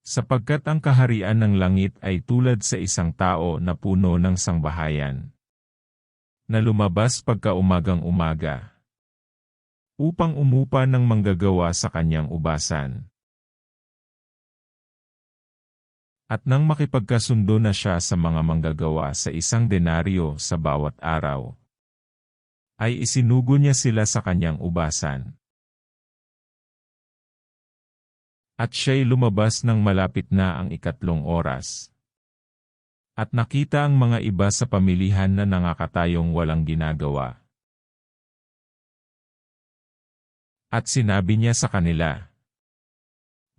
Sapagkat ang kaharian ng langit ay tulad sa isang tao na puno ng sangbahayan, na lumabas pagka-umagang umaga, upang umupa ng manggagawa sa kanyang ubasan. At nang makipagkasundo na siya sa mga manggagawa sa 1 denaryo sa bawat araw, ay isinugo niya sila sa kanyang ubasan. At siya'y lumabas nang malapit na ang 3 oras. At nakita ang mga iba sa pamilihan na nangakatayong walang ginagawa. At sinabi niya sa kanila,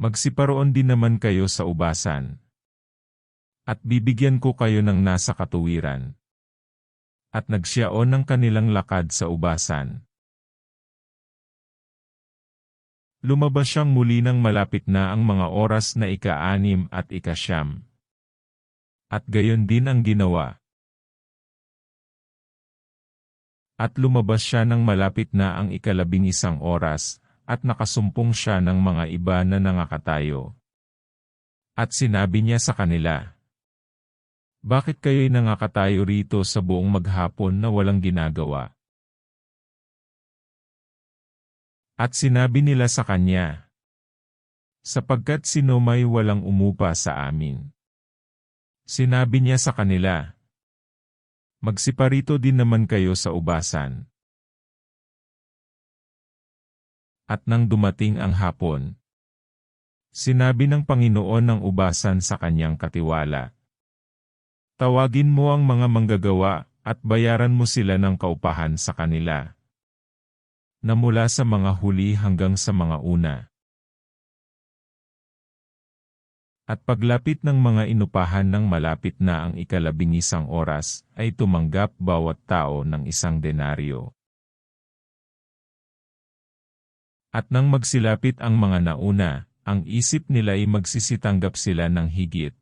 "Magsiparoon din naman kayo sa ubasan, at bibigyan ko kayo ng nasa katuwiran." At nagsiyaon ng kanilang lakad sa ubasan. Lumabas siyang muli nang malapit na ang mga oras na 6 at 9. At gayon din ang ginawa. At lumabas siya nang malapit na ang 11 oras, at nakasumpong siya ng mga iba na nangakatayo. At sinabi niya sa kanila, "Bakit kayo'y nangakatayo rito sa buong maghapon na walang ginagawa?" At sinabi nila sa kanya, "Sapagkat sino may walang umupa sa amin." Sinabi niya sa kanila, "Magsiparito din naman kayo sa ubasan." At nang dumating ang hapon, sinabi ng Panginoon ng ubasan sa kanyang katiwala, "Tawagin mo ang mga manggagawa at bayaran mo sila ng kaupahan sa kanila, na mula sa mga huli hanggang sa mga una." At paglapit ng mga inupahan ng malapit na ang 11 oras, ay tumanggap bawat tao ng 1 denaryo. At nang magsilapit ang mga nauna, ang isip nila ay magsisitanggap sila ng higit.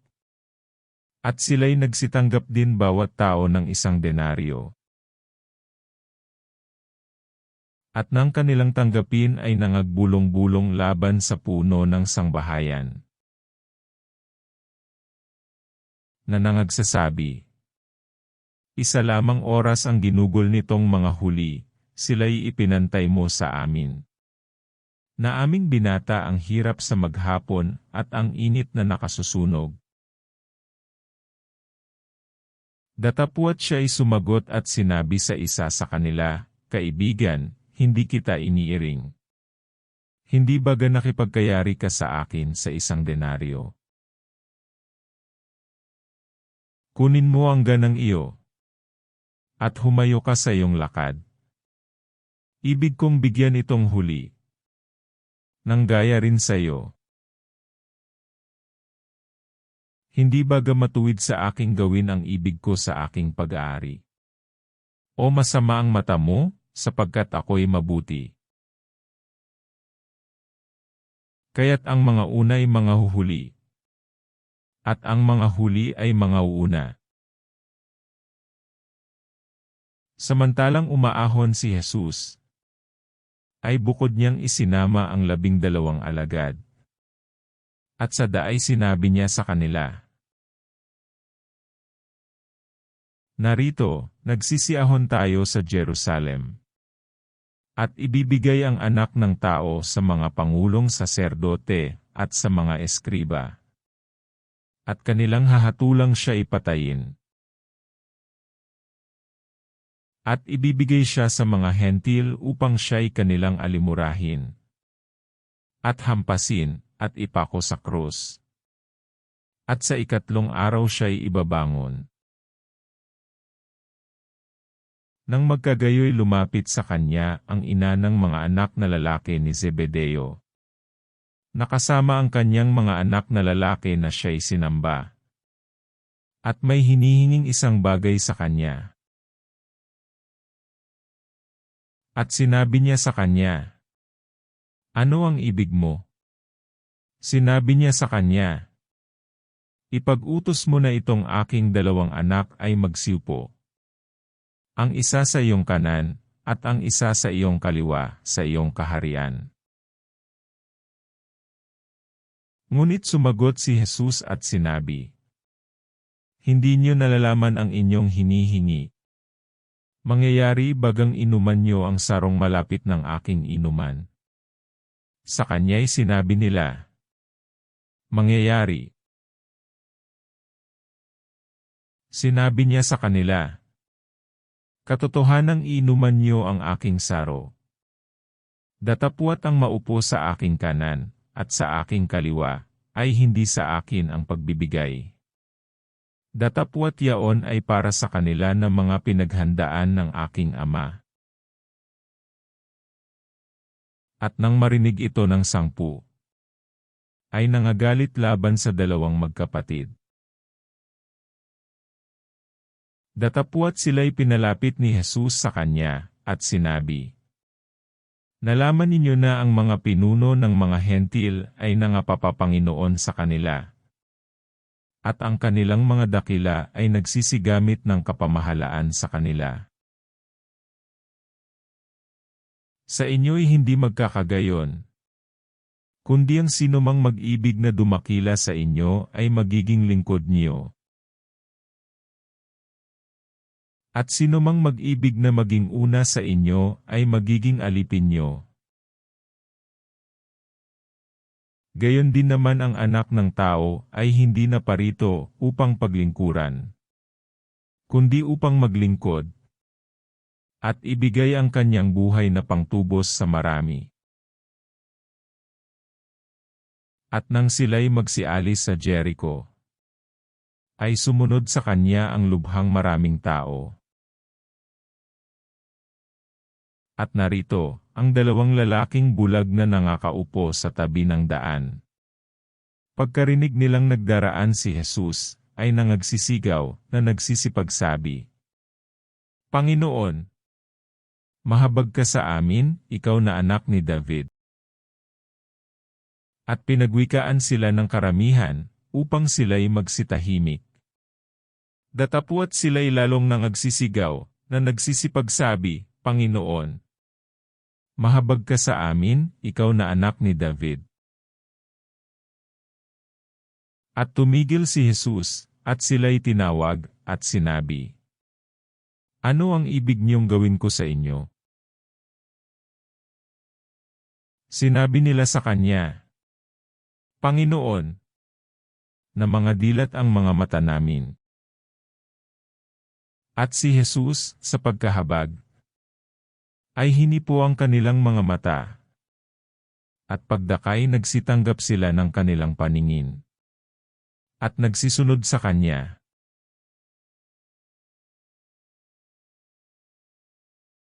At sila'y nagsitanggap din bawat tao ng 1 denaryo. At nang kanilang tanggapin ay nangagbulong-bulong laban sa puno ng sangbahayan, na nangagsasabi, "Isa lamang oras ang ginugol nitong mga huli, sila'y ipinantay mo sa amin. Na aming binata ang hirap sa maghapon at ang init na nakasusunog." Datapwat siya ay sumagot at sinabi sa isa sa kanila, "Kaibigan, hindi kita iniiring. Hindi baga nakipagkayari ka sa akin sa 1 denaryo? Kunin mo ang ganang iyo, at humayo ka sa iyong lakad. Ibig kong bigyan itong huli, nang gaya rin sa iyo. Hindi baga matuwid sa aking gawin ang ibig ko sa aking pag-aari? O masama ang mata mo, sapagkat ako'y mabuti? Kaya't ang mga una ay mga huhuli, at ang mga huli ay mga uuna." Samantalang umaahon si Jesus, ay bukod niyang isinama ang 12 alagad. At sa daay sinabi niya sa kanila, "Narito, nagsisiahon tayo sa Jerusalem. At ibibigay ang Anak ng Tao sa mga pangulong saserdote at sa mga eskriba. At kanilang hahatulang siya ipatayin. At ibibigay siya sa mga hentil upang siya'y kanilang alimurahin, at hampasin, at ipako sa krus. At sa 3 araw siya'y ibabangon." Nang magkagayoy lumapit sa kanya ang ina ng mga anak na lalaki ni Zebedeo. Nakasama ang kanyang mga anak na lalaki na siya'y sinamba. At may hinihinging isang bagay sa kanya. At sinabi niya sa kanya, "Ano ang ibig mo?" Sinabi niya sa kanya, "Ipag-utos mo na itong aking 2 anak ay magsiupo. Ang isa sa iyong kanan, at ang isa sa iyong kaliwa, sa iyong kaharian." Ngunit sumagot si Jesus at sinabi, "Hindi niyo nalalaman ang inyong hinihingi. Mangyayari bagang inuman niyo ang sarong malapit ng aking inuman." Sa kanya'y sinabi nila, "Mangyayari." Sinabi niya sa kanila, "Katotohanang inuman niyo ang aking saro. Datapwat ang maupo sa aking kanan, at sa aking kaliwa, ay hindi sa akin ang pagbibigay. Datapwat yaon ay para sa kanila na mga pinaghandaan ng aking Ama." At nang marinig ito ng 10, ay nangagalit laban sa dalawang magkapatid. Datapwat sila'y pinalapit ni Jesus sa kanya, at sinabi, "Nalaman ninyo na ang mga pinuno ng mga hentil ay nangapapapanginoon sa kanila. At ang kanilang mga dakila ay nagsisigamit ng kapamahalaan sa kanila. Sa inyo'y hindi magkakagayon, kundi ang sinumang mag-ibig na dumakila sa inyo ay magiging lingkod niyo. At sinumang mag-ibig na maging una sa inyo ay magiging alipin niyo. Gayon din naman ang Anak ng Tao ay hindi naparito upang paglingkuran, kundi upang maglingkod, at ibigay ang kanyang buhay na pangtubos sa marami." At nang sila'y magsialis sa Jericho, ay sumunod sa kanya ang lubhang maraming tao. At narito, ang dalawang lalaking bulag na nangakaupo sa tabi ng daan. Pagkarinig nilang nagdaraan si Jesus, ay nangagsisigaw na nagsisipagsabi, "Panginoon, mahabag ka sa amin, ikaw na anak ni David." At pinagwikaan sila ng karamihan, upang sila'y magsitahimik. Datapwat sila'y lalong nangagsisigaw na nagsisipagsabi, "Panginoon, mahabag ka sa amin, ikaw na anak ni David." At tumigil si Jesus, at sila'y tinawag, at sinabi, "Ano ang ibig niyong gawin ko sa inyo?" Sinabi nila sa kanya, "Panginoon, na mga dilat ang mga mata namin." At si Jesus, sa pagkahabag, ay hinipo ang kanilang mga mata. At pagdakay nagsitanggap sila ng kanilang paningin. At nagsisunod sa kanya.